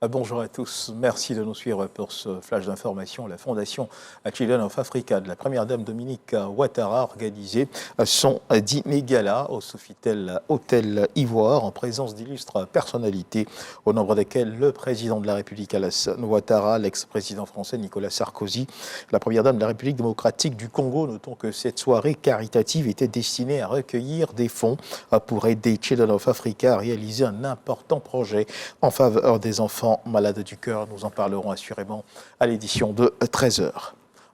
Bonjour à tous, merci de nous suivre pour ce flash d'information. La Fondation Children of Africa de la première dame Dominique Ouattara a organisé son dîner gala au Sofitel Hôtel Ivoire en présence d'illustres personnalités, au nombre desquelles le président de la République Alassane Ouattara, l'ex-président français Nicolas Sarkozy, la première dame de la République démocratique du Congo. Notons que cette soirée caritative était destinée à recueillir des fonds pour aider Children of Africa à réaliser un important projet en faveur des enfants malades du cœur. Nous en parlerons assurément à l'édition de 13h.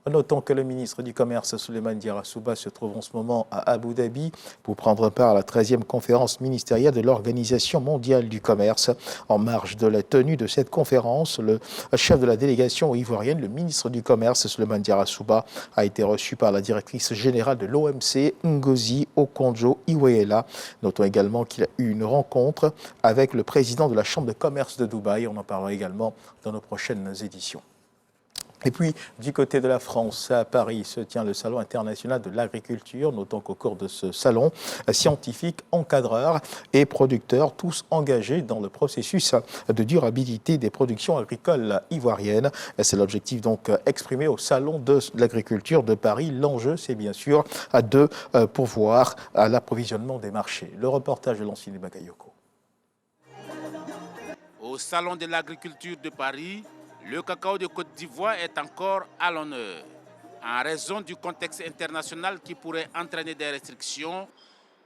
Notons que le ministre du Commerce, Souleymane Diarra-Souba, se trouve en ce moment à Abu Dhabi pour prendre part à la 13e conférence ministérielle de l'Organisation mondiale du commerce. En marge de la tenue de cette conférence, le chef de la délégation ivoirienne, le ministre du Commerce, Souleymane Diarra-Souba, a été reçu par la directrice générale de l'OMC, Ngozi Okonjo-Iweala. Notons également qu'il a eu une rencontre avec le président de la Chambre de commerce de Dubaï. On en parlera également dans nos prochaines éditions. Et puis, du côté de la France, à Paris, se tient le Salon international de l'agriculture. Notons qu'au cours de ce salon, scientifiques, encadreurs et producteurs, tous engagés dans le processus de durabilité des productions agricoles ivoiriennes. C'est l'objectif donc exprimé au Salon de l'agriculture de Paris. L'enjeu, c'est bien sûr de pourvoir à l'approvisionnement des marchés. Le reportage de Lancine Bagayoko. Au Salon de l'agriculture de Paris, le cacao de Côte d'Ivoire est encore à l'honneur. En raison du contexte international qui pourrait entraîner des restrictions,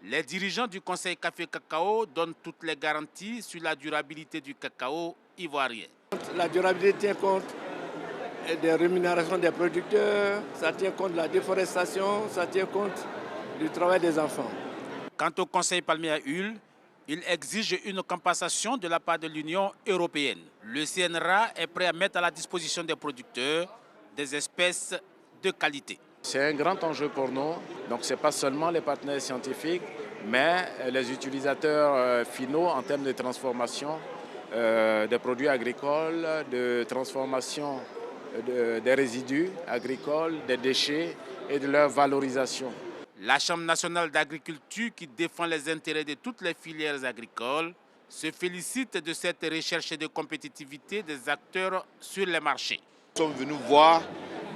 les dirigeants du Conseil Café Cacao donnent toutes les garanties sur la durabilité du cacao ivoirien. La durabilité tient compte des rémunérations des producteurs, ça tient compte de la déforestation, ça tient compte du travail des enfants. Quant au Conseil palmier à huile, il exige une compensation de la part de l'Union européenne. Le CNRA est prêt à mettre à la disposition des producteurs des espèces de qualité. C'est un grand enjeu pour nous. Donc ce n'est pas seulement les partenaires scientifiques, mais les utilisateurs finaux en termes de transformation des produits agricoles, de transformation des résidus agricoles, des déchets et de leur valorisation. La Chambre nationale d'agriculture, qui défend les intérêts de toutes les filières agricoles, se félicite de cette recherche de compétitivité des acteurs sur les marchés. Nous sommes venus voir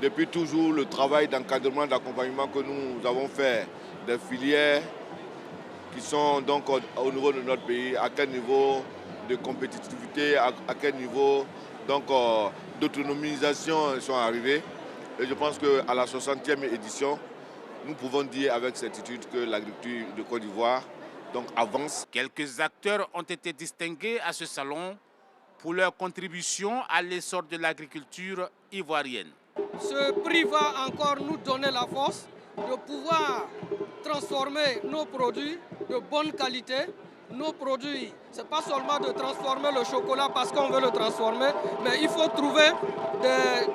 depuis toujours le travail d'encadrement, d'accompagnement que nous avons fait des filières qui sont donc au niveau de notre pays, à quel niveau de compétitivité, à quel niveau d'autonomisation sont arrivés. Et je pense qu'à la 60e édition, nous pouvons dire avec certitude que l'agriculture de Côte d'Ivoire avance. Quelques acteurs ont été distingués à ce salon pour leur contribution à l'essor de l'agriculture ivoirienne. Ce prix va encore nous donner la force de pouvoir transformer nos produits de bonne qualité. Nos produits, ce n'est pas seulement de transformer le chocolat parce qu'on veut le transformer, mais il faut trouver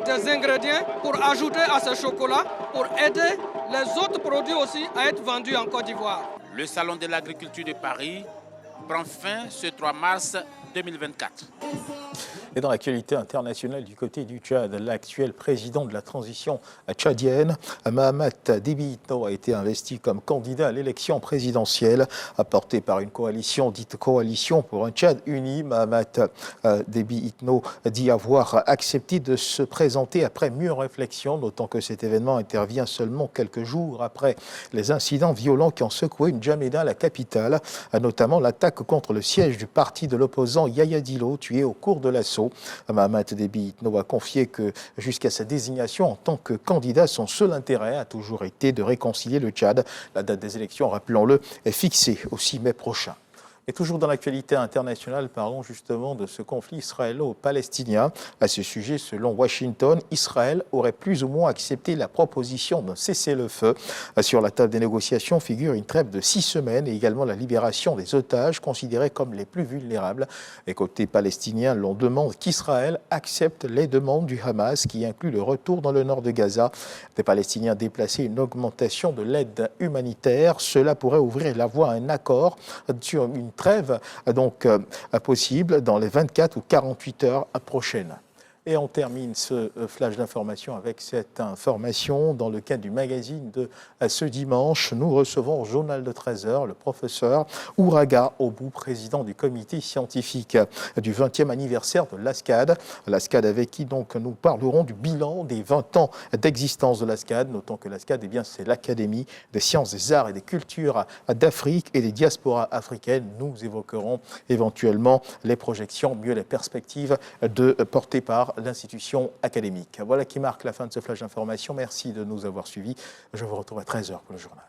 des ingrédients pour ajouter à ce chocolat, pour aider les autres produits aussi à être vendus en Côte d'Ivoire. Le Salon de l'agriculture de Paris prend fin ce 3 mars 2024. Et dans l'actualité internationale du côté du Tchad, l'actuel président de la transition tchadienne, Mahamat Déby Itno, a été investi comme candidat à l'élection présidentielle apportée par une coalition dite Coalition pour un Tchad uni. Mahamat Déby Itno dit avoir accepté de se présenter après mûre réflexion, notant que cet événement intervient seulement quelques jours après les incidents violents qui ont secoué N'Djamena, la capitale, notamment l'attaque contre le siège du parti de l'opposant Yaya Dillo, tué au cours de l'assaut. Mahamat Déby Itno a confié que jusqu'à sa désignation en tant que candidat, son seul intérêt a toujours été de réconcilier le Tchad. La date des élections, rappelons-le, est fixée au 6 mai prochain. Et toujours dans l'actualité internationale, parlons justement de ce conflit israélo-palestinien. À ce sujet, selon Washington, Israël aurait plus ou moins accepté la proposition d'un cessez-le-feu. Sur la table des négociations figure une trêve de 6 semaines et également la libération des otages considérés comme les plus vulnérables. Et côté palestinien, l'on demande qu'Israël accepte les demandes du Hamas qui incluent le retour dans le nord de Gaza. Des Palestiniens déplacés, une augmentation de l'aide humanitaire. Cela pourrait ouvrir la voie à un accord sur une trêve donc possible dans les 24 ou 48 heures prochaines. Et on termine ce flash d'information avec cette information. Dans le cadre du magazine de ce dimanche, nous recevons au journal de 13h le professeur Ouraga Obou, président du comité scientifique du 20e anniversaire de l'ASCAD. L'ASCAD avec qui donc nous parlerons du bilan des 20 ans d'existence de l'ASCAD. Notons que l'ASCAD, eh bien, c'est l'Académie des sciences, des arts et des cultures d'Afrique et des diasporas africaines. Nous évoquerons éventuellement les projections, mieux les perspectives portées par l'institution académique. Voilà qui marque la fin de ce flash d'information. Merci de nous avoir suivis. Je vous retrouve à 13h pour le journal.